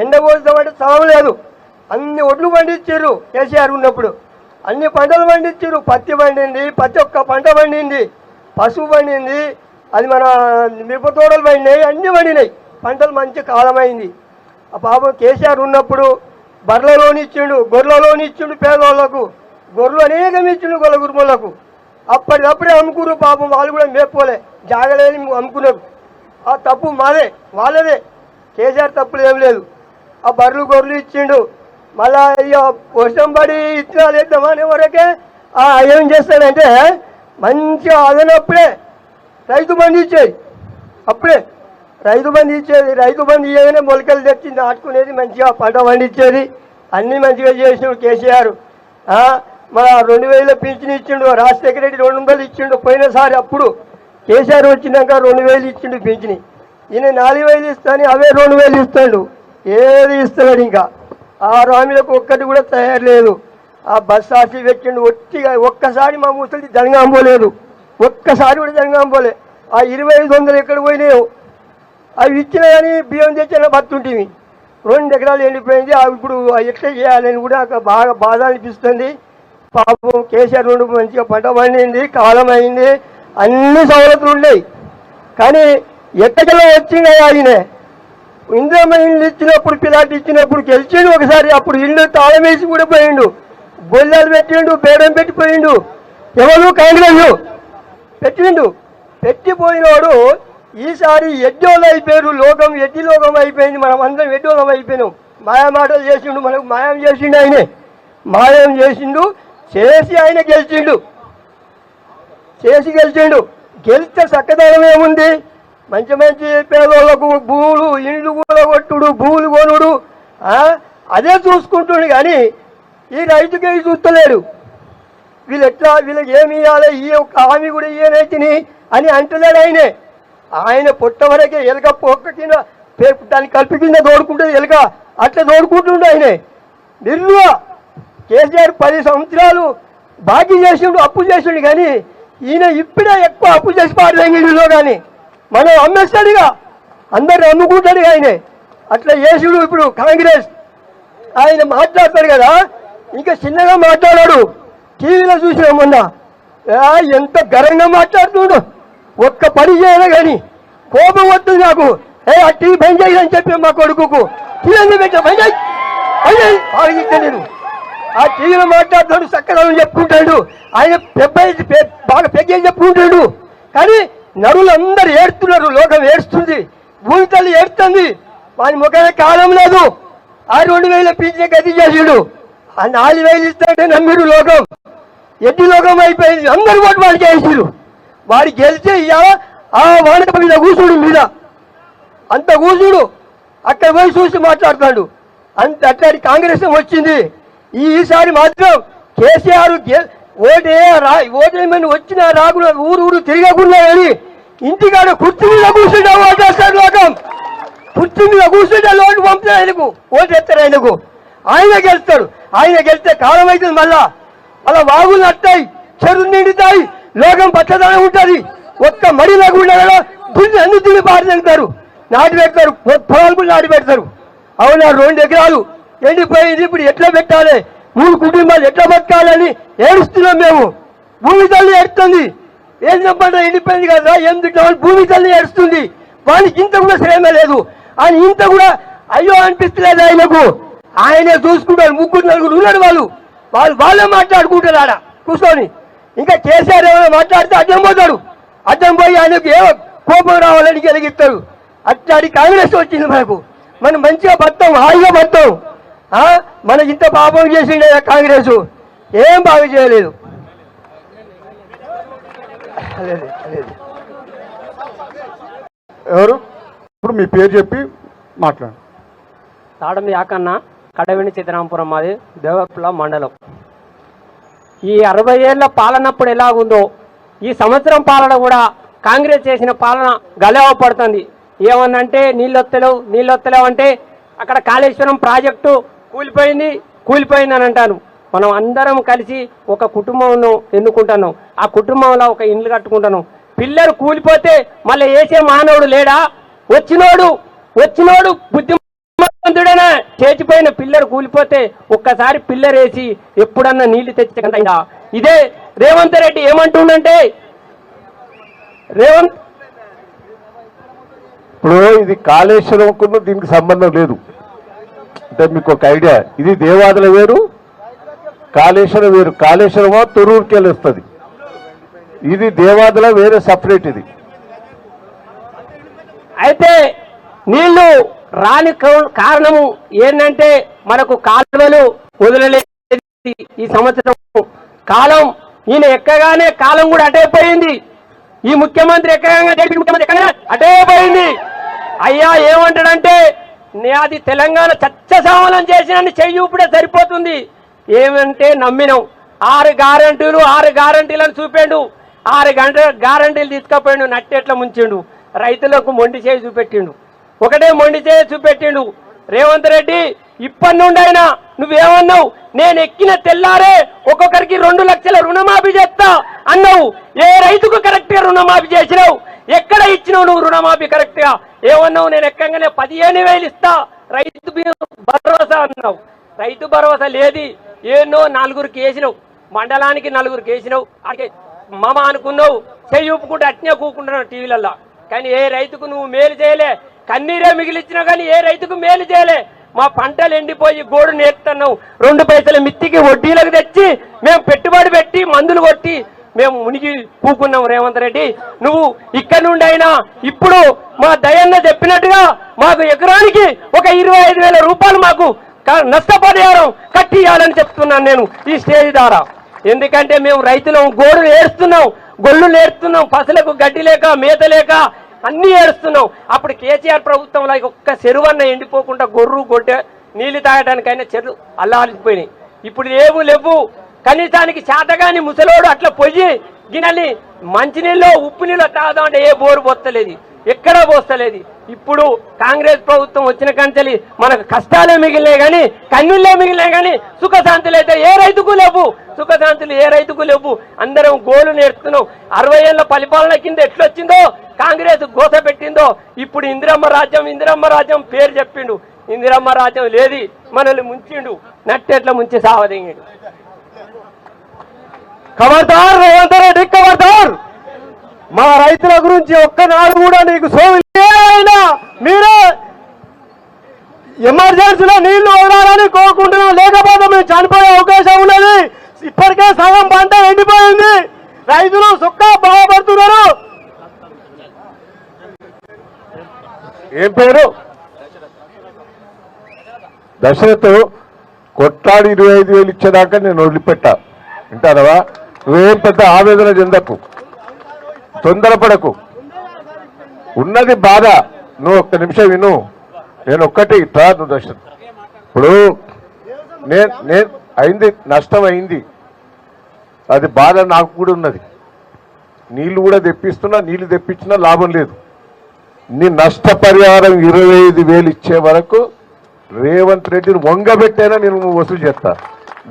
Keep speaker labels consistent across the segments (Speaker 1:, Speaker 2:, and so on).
Speaker 1: ఎండబోస్తామంటే చదవ లేదు. అన్ని ఒడ్లు పండించారు కేసీఆర్ ఉన్నప్పుడు, అన్ని పంటలు పండించారు. పత్తి పండింది, ప్రతి ఒక్క పంట పండింది, పసుపు పండింది, అది మన మిరప తోటలు పండినాయి, అన్నీ పండినాయి. పంటలు మంచి కాలమైంది. ఆ పాపం కేసీఆర్ ఉన్నప్పుడు బర్రెలలోని ఇచ్చిండు, గొర్రెలలోని ఇచ్చిండు, పేదవాళ్ళకు గొర్రెలు అనేకం ఇచ్చిండు, గొల్ల గురుములకు. అప్పటికప్పుడే అమ్ముకున్నారు. పాపం వాళ్ళు కూడా మేపుకోలే, జాగలేని అమ్ముకున్నారు. ఆ తప్పు మాదే, వాళ్ళదే. కేసీఆర్ తప్పులు ఏం లేదు. ఆ బర్రెలు గొర్రెలు ఇచ్చిండు. మళ్ళా ఇక వర్షం పడి ఇత్తనాలు వేద్దామనే వరకే ఏం చేస్తాడంటే మంచిగా అదనప్పుడే రైతు బంధు ఇచ్చేది. అప్పుడే రైతు బంధు ఇచ్చేది. రైతు బంధు ఇవ్వగానే మొలకలు తెచ్చి నాటుకునేది, మంచిగా పంట పండించేది. అన్నీ మంచిగా చేసిండు కేసీఆర్. మన 2000 పింఛన్ ఇచ్చిండు. రాజశేఖర రెడ్డి 200 ఇచ్చిండు పోయినసారి. అప్పుడు కేసీఆర్ వచ్చినాక 2000 ఇచ్చిండు పింఛని. ఈయన 4000 ఇస్తాను, అవే 2000 ఇస్తాడు. ఏది ఇస్తున్నాడు? ఇంకా 6 హామీలకు ఒక్కటి కూడా తయారు లేదు. ఆ బస్ ఆర్సీ పెట్టిండు ఒట్టిగా. ఒక్కసారి మా ముసలి జనగాం పోలేదు, ఒక్కసారి కూడా జనగాం పోలే. ఆ 2500 ఎక్కడ పోయినాయో అవి ఇచ్చినా కానీ బియ్యం తెచ్చిన బతుంటివి. 2 ఎకరాలు ఎండిపోయింది. అవి ఇప్పుడు ఎట్లా చేయాలని కూడా బాగా బాధ అనిపిస్తుంది. పాపం కేసీఆర్ నుండి మంచిగా పంట పండింది, కాలం అయింది, అన్ని సవలతులు ఉన్నాయి. కానీ ఎక్కడికల్లా వచ్చిండే ఆయన ఇంద్రమ్మ ఇల్లు ఇచ్చినప్పుడు, పిల్లాటి ఇచ్చినప్పుడు గెలిచిండు ఒకసారి. అప్పుడు ఇల్లు తాళం వేసి కూడా పోయిండు, గొల్లలు పెట్టిండు, బేడం పెట్టిపోయిండు. ఎవరు కాంగ్రెస్ పెట్టిండు. పెట్టిపోయినోడు ఈసారి ఎడ్డోళ్ళు అయిపోయారు. లోకం ఎడ్డి లోకం అయిపోయింది. మనం అందరం ఎడ్డోళ్ళం అయిపోయినాం. మాయమాటలు చేసిండు, మనకు మాయం చేసిండు. ఆయనే మాయం చేసిండు, చేసి ఆయన గెలిచిండు. గెలిస్తే చక్కదనం ఏముంది? మంచి మంచి పేదోళ్లకు భూములు, ఇండ్లు కూడా కొట్టుడు, భూములు కొనుడు, అదే చూసుకుంటుండు. కానీ ఈ రైతుకే చూస్తలేడు. వీళ్ళకి ఏమి ఇవ్వాలి, ఈ ఒక్క హామీ కూడా ఇయ్యనైతిని అని అంటలేడు ఆయనే. ఆయన పుట్ట వరకే ఎలుక పొక్క కింద దాన్ని కలిపి కింద దోడుకుంటుంది ఎలుక, అట్లా దోడుకుంటుండు ఆయనే. నిర్లువ కేసీఆర్ 10 సంవత్సరాలు బాకీ చేసిండు, అప్పు చేసిండు. కానీ ఈయన ఇప్పుడే ఎక్కువ అప్పు చేసి పాడలేంగిలో. కానీ మనం అమ్మేస్తాడుగా, అందరు అమ్ముకుంటాడు ఆయనే. అట్లా చేసిండు. ఇప్పుడు కాంగ్రెస్ ఆయన మాట్లాడతాడు కదా, ఇంకా చిన్నగా మాట్లాడాడు. టీవీలో చూసిన మొన్న ఎంత గరంగా మాట్లాడుతుండు. ఒక్క పని చేయలే కానీ కోపం వస్తుంది నాకు. ఆ టీవీ బంద్ చేయాలని చెప్పి మా కొడుకు టీవీ పెట్టా బంద్ చేయి నేను. ఆ టీవీలో మాట్లాడుతాడు, చక్కగా చెప్పుకుంటాడు. ఆయన బాగా పెగ్గేసి చెప్పుకుంటాడు. కానీ నరులందరూ ఏడుస్తున్నారు, లోకం ఏడుస్తుంది, భూమి తల్లి ఏడుస్తుంది. వాని ముఖమే కాలం లేదు. ఆ 2000 పింఛన్ గతి చేసాడు. ఆ 4000 ఇస్తాడే నమ్మిడు. లోకం ఎడ్డి లోకం అయిపోయింది. అందరూ ఓటు వాడికి వేసారు. వాడి గెలిచి ఆ వానక మీద కూర్చుడు, మీద అంత కూర్చుడు. అక్కడ పోయి చూసి మాట్లాడుతాడు. అట్లాంటి కాంగ్రెస్ వచ్చింది. ఈసారి మాత్రం కేసీఆర్ ఓటేమని వచ్చినా రాకుండా ఊరు తిరగకుండా అని ఇంటికాడ కుర్చీ మీద కూర్చుంటే ఓటేస్తాడు. లోకం కుర్చీ మీద కూర్చుంటే లోటు పంపుతాడు. ఆయనకు ఓటేస్తారు. ఆయన గెలుస్తాడు. ఆయన గెలిస్తే కాలం అవుతుంది. మళ్ళా వాగులు నట్టాయి, చెరువులు నిండుతాయి, లోకం పచ్చదనం ఉంటుంది. ఒక్క మడి లేకుండా దున్ని అన్ని దున్ని పాటు తింటారు, నాటి పెడతారు, పొలాలు కూడా నాటి పెడతారు. అవునా 2 ఎకరాలు ఎండిపోయింది. ఇప్పుడు ఎట్లా పెట్టాలి, 3 కుటుంబాలు ఎట్లా బతకాలని ఏడుస్తున్నాం మేము. భూమి తల్లి ఏడుస్తుంది. ఏం పంట ఎండిపోయింది కదా, ఎందుకు భూమి తల్లి ఏడుస్తుంది. వానికి ఇంత కూడా శ్రమ లేదు. ఆయన ఇంత కూడా అయ్యో అనిపిస్తలేదు ఆయనకు. ఆయనే చూసుకుంటారు. 3-4 ఉన్నారు. వాళ్ళే మాట్లాడుకుంటారు ఆడ కూర్చొని. ఇంకా కేసీఆర్ ఏమైనా మాట్లాడితే అడ్డం పోతాడు. అడ్డం పోయి ఆయనకు ఏమో కోపం రావాలని గెలిగిస్తాడు. అట్లాంటి కాంగ్రెస్ వచ్చింది మనకు. మనం మంచిగా బతాం, హాయిగా బతాం. మనకి ఇంత పాపం చేసిండే కాంగ్రెస్, ఏం బాగా చేయలేదు.
Speaker 2: ఎవరు ఇప్పుడు మీ పేరు చెప్పి మాట్లాడు.
Speaker 3: తాడం యాకన్న, కడవెండి చిత్తరాంపురం, మాది దేవపుల మండలం. ఈ 60 ఏళ్ల పాలనప్పుడు ఎలాగుందో ఈ సంవత్సరం పాలన కూడా కాంగ్రెస్ చేసిన పాలన గలవ పడుతుంది. ఏమన్నంటే నీళ్ళొత్తలేవు అంటే అక్కడ కాళేశ్వరం ప్రాజెక్టు కూలిపోయింది అని అంటాను. మనం అందరం కలిసి ఒక కుటుంబం ఎన్నుకుంటున్నాం. ఆ కుటుంబంలో ఒక ఇండ్లు కట్టుకుంటున్నాం. పిల్లలు కూలిపోతే మళ్ళీ వేసే మానవుడు లేడా? వచ్చినోడు బుద్ధిమంతుడేనా? చేచిపోయిన పిల్లర్ కూలిపోతే ఒక్కసారి పిల్లర్ వేసి ఎప్పుడన్నా నీళ్లు తెచ్చకుండా ఇదే రేవంత్ రెడ్డి ఏమంటుండంటే రేవంత్
Speaker 4: ఇప్పుడు ఇది కాళేశ్వరంకు దీనికి సంబంధం లేదు. అంటే మీకు ఒక ఐడియా, ఇది దేవాదుల వేరు, కాళేశ్వరం వేరు. కాళేశ్వరమో తొర్రూరుకి వెళ్ళి వస్తుంది, ఇది దేవాదుల వేరే సపరేట్. ఇది
Speaker 3: అయితే నీళ్లు రాని కారణము ఏంటంటే మనకు కాలువలు వదలలేదు. ఈ సంవత్సరం కాలం ఈయన ఎక్కగానే కాలం కూడా అటే పోయింది. ఈ ముఖ్యమంత్రి ఎక్కగానే ముఖ్యమంత్రి ఎక్కగానే అటే పోయింది. అయ్యా ఏమంటాడంటే అది తెలంగాణ చచ్చసామలం చేసిన చెయ్యి ఇప్పుడే సరిపోతుంది. ఏమంటే నమ్మినాం. 6 గ్యారంటీలను చూపాడు. 6 గ్యారంటీలు తీసుకుపోయాడు, నట్టెట్లా ముంచిండు. రైతులకు మొండి చేయి చూపెట్టిండు, ఒకటే మొండి చేయి చూపెట్టిండు. రేవంత్ రెడ్డి ఇప్పటి నుండి అయినా నువ్వేమన్నావు, నేను ఎక్కిన తెల్లారే ఒక్కొక్కరికి 2 లక్షల రుణమాఫీ చేస్తా అన్నావు. ఏ రైతుకు కరెక్ట్ గా రుణమాఫీ చేసినావు? ఎక్కడ ఇచ్చినావు నువ్వు రుణమాఫీ కరెక్ట్ గా? ఏమన్నావు, నేను ఎక్కగానే 15,000 ఇస్తా రైతు భరోసా అన్నావు. రైతు భరోసా లేది. ఏనో 4గురికి వేసినావు, మండలానికి 4గురికి వేసినావు. అదే మమ అనుకున్నావు, చెయ్యి ఊపుకుంటూ అట్నే కూకుంటున్నావు టీవీలల్లో. కానీ ఏ రైతుకు నువ్వు మేలు చేయలే. కన్నీరే మిగిలిచ్చినావు కానీ ఏ రైతుకు మేలు చేయలే. మా పంటలు ఎండిపోయి గోడు నేర్తున్నావు. 2 పైసల మిత్తికి వడ్డీలకు తెచ్చి మేము పెట్టుబడి పెట్టి మందులు కొట్టి మేము మునిగి కూకున్నాం. రేవంత్ రెడ్డి నువ్వు ఇక్కడ నుండి అయినా ఇప్పుడు మా దయన్న చెప్పినట్టుగా మాకు ఎకరానికి ఒక 25,000 రూపాయలు మాకు నష్టపరిహారం కట్టియాలని చెప్తున్నాను నేను ఈ స్టేజ్ ద్వారా. ఎందుకంటే మేము రైతులం, గోడు నేర్స్తున్నాం, గొల్లు నేర్స్తున్నాం, పసలకు గడ్డి లేక మేత లేక అన్ని ఏడుస్తున్నాం. అప్పుడు కేసీఆర్ ప్రభుత్వంలో ఒక్క చెరువన్న ఎండిపోకుండా గొర్రు గొడ్డె నీళ్లు తాగడానికైనా చెరువు అల్లాడిపోయినాయి. ఇప్పుడు లేవు. కనీసానికి చేతగాని ముసలోడు అట్లా పొయ్యి గిన్నెల్ని మంచినీళ్ళు ఉప్పు నీళ్ళు తాగుదాం అంటే ఏ బోరు పోస్తలేదు, ఎక్కడా పోస్తలేదు. ఇప్పుడు కాంగ్రెస్ ప్రభుత్వం వచ్చిన కంచెలి మనకు కష్టాలే మిగిలినాయి కానీ కన్నీళ్ళే మిగిలినాయి కానీ సుఖశాంతులు అయితే ఏ రైతుకు లేవు. సుఖశాంతులు ఏ రైతుకు లేవు. అందరం గోలు నేర్చుకున్నాం. 60 ఏళ్ల పరిపాలన కింద ఎట్లొచ్చిందో కాంగ్రెస్ గోస పెట్టిందో ఇప్పుడు ఇందిరమ్మ రాజ్యం పేరు చెప్పిండు. ఇందిరమ్మ రాజ్యం లేది, మనల్ని ముంచిండు, నట్టెట్లా ముంచి సావదింగిండు.
Speaker 1: ఖబర్దార్ రేవంత్ రెడ్డి, ఖబర్దార్. మా రైతుల గురించి ఒక్కనాడు కూడా నీకు సోవినా మీరే ఎమర్జెన్సీలో నీళ్లు వదలాలని కోరుకుంటున్నాం. లేకపోతే మేము చనిపోయే అవకాశం ఉన్నది. ఇప్పటికే సగం పంట ఎండిపోయింది. రైతులు సుక్క బాధపడుతున్నారు.
Speaker 4: ఏం పేరు? దశరథ్. కొట్లాడి 25,000 ఇచ్చేదాకా నేను వదిలిపెట్టా. వింటానవా? నువ్వేం పెద్ద ఆవేదన చెందకు, తొందరపడకు. ఉన్నది బాధ. నువ్వు ఒక్క నిమిషం విను. నేను ఒక్కటి నువ్వు దశరథ్. ఇప్పుడు నేను అయింది, నష్టం అయింది, అది బాధ నాకు కూడా ఉన్నది. నీళ్లు కూడా తెప్పిస్తున్నా, నీళ్లు తెప్పించినా లాభం లేదు. నీ నష్టపరిహారం 25,000 ఇచ్చే వరకు రేవంత్ రెడ్డిని వంగబెట్టైనా నేను వసూలు చేస్తా.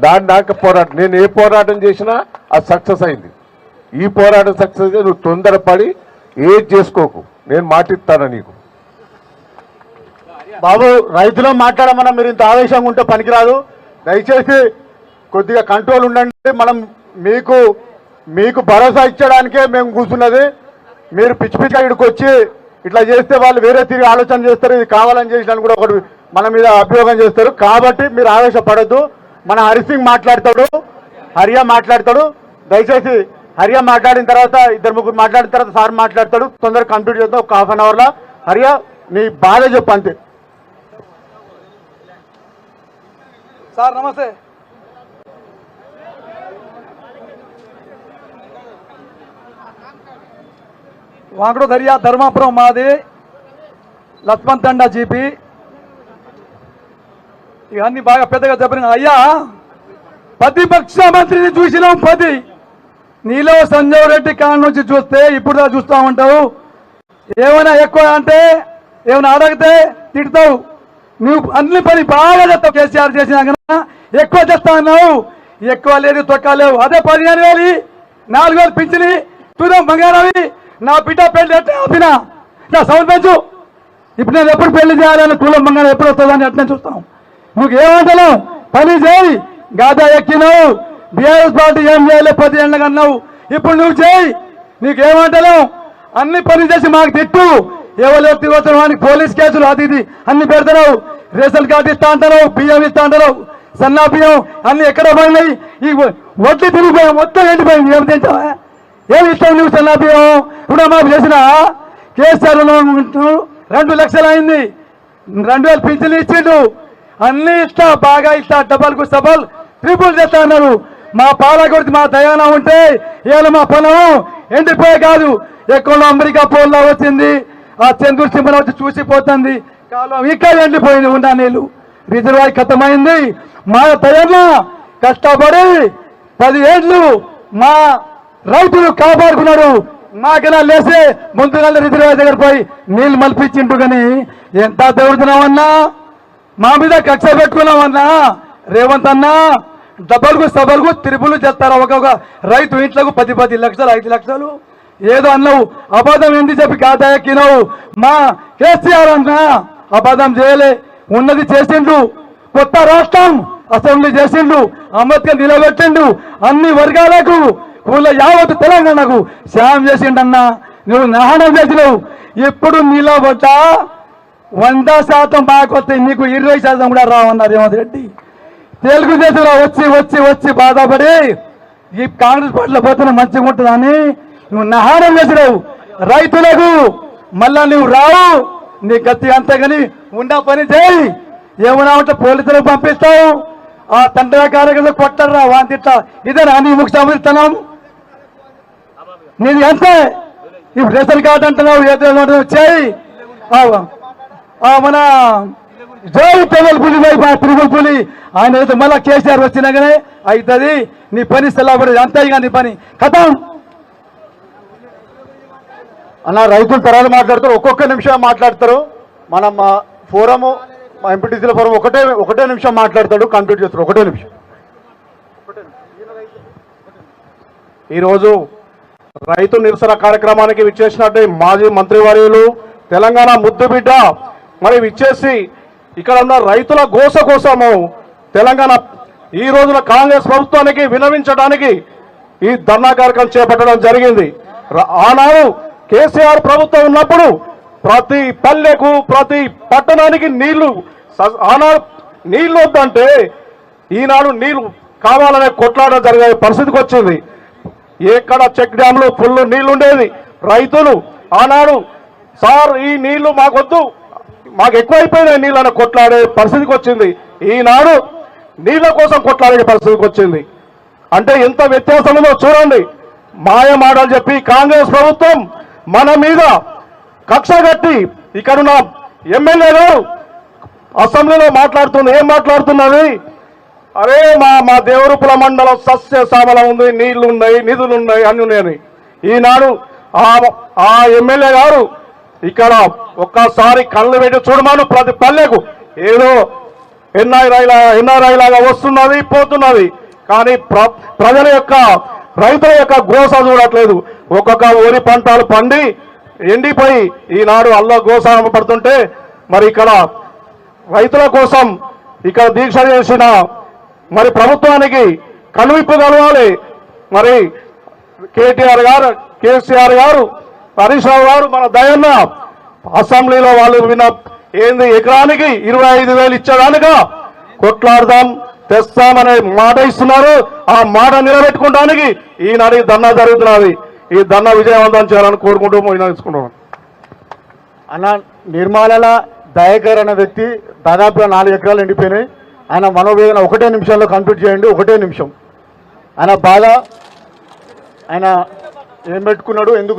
Speaker 4: దాని దాకా పోరాటం, నేను ఏ పోరాటం చేసినా అది సక్సెస్ అయింది. ఈ పోరాటం సక్సెస్ అయితే నువ్వు తొందరపడి ఏది చేసుకోకు, నేను మాటిస్తాను నీకు.
Speaker 2: బాబు, రైతులో మాట్లాడమన్నా మీరు ఇంత ఆవేశంగా ఉంటే పనికిరాదు. దయచేసి కొద్దిగా కంట్రోల్ ఉండండి. మనం మీకు భరోసా ఇచ్చడానికే మేము కూర్చున్నది. మీరు పిచ్చి పిచ్చిగా ఇక్కడికి వచ్చి ఇట్లా చేస్తే వాళ్ళు వేరే తిరిగి ఆలోచన చేస్తారు. ఇది కావాలని చేసినాను కూడా ఒకటి మన మీద అభియోగం చేస్తారు. కాబట్టి మీరు ఆవేశపడద్దు. మన హరిసింగ్ మాట్లాడతాడు, హరియా మాట్లాడతాడు. దయచేసి హరియా మాట్లాడిన తర్వాత 2-3 మాట్లాడిన తర్వాత సార్ మాట్లాడతాడు. తొందరగా కంప్లీట్ చేద్దాం, ఒక ½ అవర్లో. హరియా, నీ బాధ చెప్పు అంతే.
Speaker 5: సార్ నమస్తే. వాంకడు దర్యా ధర్మాపురం మాది, లక్ష్మణ్ తండా జీపీ. ఇవన్నీ బాగా పెద్దగా చెప్పిన అయ్యా. ప్రతిపక్ష మంత్రిని చూసినాం 10. నీలో సంజయ్ రెడ్డి కాడ నుంచి చూస్తే ఇప్పుడు చూస్తా ఉంటావు. ఏమైనా ఎక్కువ అంటే ఏమైనా అడిగితే తిడతావు. నువ్వు అన్ని పని బాగా చేస్తావు. కేసీఆర్ చేసినా కన్నా ఎక్కువ చేస్తా అన్నావు. ఎక్కువ లేదు, తొక్క లేవు. అదే 15,000, 4,000 పింఛని చూద్దాం. బంగారవి నా బిడ్డ పెళ్లి ఎట్లా ఆపినా నా సౌండ్ పెంచు. ఇప్పుడు నేను ఎప్పుడు పెళ్లి చేయాలని తులం బంగారం ఎప్పుడు వస్తుందని అట్నే చూస్తాం. నువ్వేమంటావు? పని చేయి. గాదా ఎక్కినావు, బీఆర్ఎస్ పార్టీ ఏం చేయాలి 10 ఏళ్ళకి అన్నావు. ఇప్పుడు నువ్వు చేయి. నీకేమంటావు? అన్ని పని చేసి మాకు తిట్టు. ఎవరు వ్యక్తిగతం వానికి పోలీస్ కేసులు అది ఇది అన్ని పెడతావు. రేషన్ కార్డు ఇస్తా అంటారు, బియ్యం ఇస్తా అంటారు, సన్నా బియ్యం అన్ని ఎక్కడ పోయినాయి? ఈ వడ్లు తిరిగిపోయాం, మొత్తం ఎండిపోయింది. ఏమి తింటావా? ఏమి ఇస్తావు నువ్వు సన్నా బియ్యం? ఇప్పుడు మాకు చేసిన కేసీఆర్ 2 లక్షలు అయింది, 2000 పింఛన్లు ఇచ్చిండు, అన్ని ఇస్తా, బాగా ఇస్తా, డబల్కు సబల్ ట్రిపుల్ చేస్తా అన్నారు. మా పాలకొడితే మా దయాన ఉంటే ఇవాళ మా పొలం ఎండిపోయే కాదు, ఎక్కడో అమెరికా పోల్లో వచ్చింది, ఆ చంద్రుడు సింహం వచ్చి చూసిపోతుంది, కాలం ఇక్కడ ఎండిపోయింది. ఉన్న నీళ్ళు రిజర్వాయర్ ఖతమైంది. మా దయాన కష్టపడి 10 ఏళ్ళు మా రైతులు కాపాడుకున్నాడు. మాకైనా లేసే ముందుగా రిజర్వాయర్ దగ్గర పోయి నీళ్ళు మలిపించిండు. కానీ ఎంత దౌడుతున్నామన్నా, మా మీద కక్ష పెట్టుకున్నామన్నా. రేవంత్ అన్నా డబ్బులకు సభలకు తిరుపులు చేస్తారు. ఒక్కొక్క రైతు ఇంట్లోకి 10 లక్షలు 5 లక్షలు ఏదో అన్నావు. అబద్ధం ఎందుకు చెప్పి ఖాతా ఎక్కినావు? మా కేసీఆర్ అన్నా అబద్ధం చేయలే, ఉన్నది చేసిండు. కొత్త రాష్ట్రం అసెంబ్లీ చేసిండు, అంబేద్కర్ నిలబెట్టిండు, అన్ని వర్గాలకు ఊళ్ళో యావత్ తెలంగాణకు సాయం చేసిండన్నా. నువ్వు నాహనం చేసినావు. ఇప్పుడు నిలబడ్డా 100% మాకు వస్తాయి, నీకు 20% కూడా రావన్నారు రేవంత్ రెడ్డి. తెలుగుదేశంలో వచ్చి వచ్చి వచ్చి బాధపడి ఈ కాంగ్రెస్ పార్టీలో పోతున్నా మంచిగా ఉంటుందని నువ్వు నహారం చేసినావు. రైతులకు మళ్ళా నువ్వు రావు, నీ గతి అంతేగాని ఉండా పని చేయి. ఏమన్నా ఉంటే పోలీసులకు పంపిస్తావు, ఆ తండ్రి కార్యకర్తలు కొట్టరా వాంతిట్లా. ఇదేనా నీ ముఖ్య సమర్థనం? నీది అంతే. ఇప్పుడు రేషన్ కార్డు అంటున్నావు, ఏదో చేయి. మన జై పెదల్ పులి తిరుగుల పులి ఆయన అయితే మళ్ళా కేసీఆర్ వచ్చినాకనే అవుతుంది నీ పని సెలవుపడేది. అంతేగా నీ పని కథం.
Speaker 2: అన్న రైతుల తర్వాత మాట్లాడతారు, ఒక్కొక్క నిమిషం మాట్లాడతారు. మనం ఫోరము మా ఎంపీటీసీల ఫోరం ఒకటే నిమిషం మాట్లాడతాడు, కంప్లీట్ చేస్తారు. ఒకటే నిమిషం.
Speaker 4: ఈరోజు రైతు నిరసన కార్యక్రమానికి విచ్చేసినట్టు మాజీ మంత్రివర్యులు తెలంగాణ ముద్దుబిడ్డ మరి విచ్చేసి ఇక్కడ ఉన్న రైతుల గోస కోసము తెలంగాణ ఈ రోజున కాంగ్రెస్ ప్రభుత్వానికి వినవించడానికి ఈ ధర్నా కార్యక్రమం చేపట్టడం జరిగింది. ఆనాడు కేసీఆర్ ప్రభుత్వం ఉన్నప్పుడు ప్రతి పల్లెకు ప్రతి పట్టణానికి నీళ్లు, ఆనాడు నీళ్లు వద్దంటే ఈనాడు నీళ్లు కావాలనే కొట్లాడ జరిగే పరిస్థితికి వచ్చింది. ఎక్కడ చెక్ డ్యాంలు ఫుల్ నీళ్లు ఉండేది. రైతులు ఆనాడు సార్ ఈ నీళ్లు మాకొద్దు, మాకు ఎక్కువైపోయినాయి నీళ్ళు అని కొట్లాడే పరిస్థితికి వచ్చింది. ఈనాడు నీళ్ల కోసం కొట్లాడే పరిస్థితికి వచ్చింది. అంటే ఎంత వ్యత్యాసం ఉందో చూడండి. మాయ మాటలు చెప్పి కాంగ్రెస్ ప్రభుత్వం మన మీద కక్ష కట్టి ఇక్కడున్న ఎమ్మెల్యే గారు అసెంబ్లీలో మాట్లాడుతుంది. ఏం మాట్లాడుతున్నది? అరే మా దేవరూపుల మండలం సస్య శ్యామలం ఉంది, నీళ్లు ఉన్నాయి, నిధులు ఉన్నాయి, అన్ని ఉన్నాయని. ఈనాడు ఆ ఎమ్మెల్యే గారు ఇక్కడ ఒక్కసారి కళ్ళు పెట్టి చూడమాను. ప్రతి పల్లెకు ఏదో ఎన్ఆర్ఐ లాగా వస్తున్నది పోతున్నది, కానీ ప్రజల యొక్క రైతుల యొక్క గోస చూడట్లేదు. ఒక్కొక్క వరి పంటలు పండి ఎండిపోయి ఈనాడు అల్ల గోస పడుతుంటే మరి ఇక్కడ రైతుల కోసం ఇక్కడ దీక్ష చేసిన మరి ప్రభుత్వానికి కనువిప్పు కలవాలి. మరి కేటీఆర్ గారు, కేసీఆర్ గారు, హరీష్ రావు గారు, మన దయన్న అసెంబ్లీలో వాళ్ళు విన్న ఏంది ఎకరానికి 25,000 ఇచ్చేదానిగా కొట్లాడదాం తెస్తామనే మాట ఇస్తున్నారు. ఆ మాట నిలబెట్టుకోవడానికి ఈనాడు ఈ ధర్నా జరుగుతున్నది. ఈ ధర్నా విజయవంతం చేయాలని కోరుకుంటూ తీసుకుంటున్నాను.
Speaker 2: అన్న నిర్మాల దయాకర్ అనే వ్యక్తి దాదాపుగా 4 ఎకరాలు ఎండిపోయినాయి. ఆయన మనోవేదన ఒకటే నిమిషంలో కంప్లీట్ చేయండి. ఒకటే నిమిషం. ఆయన బాధ ఆయన ఏం పెట్టుకున్నాడు, ఎందుకు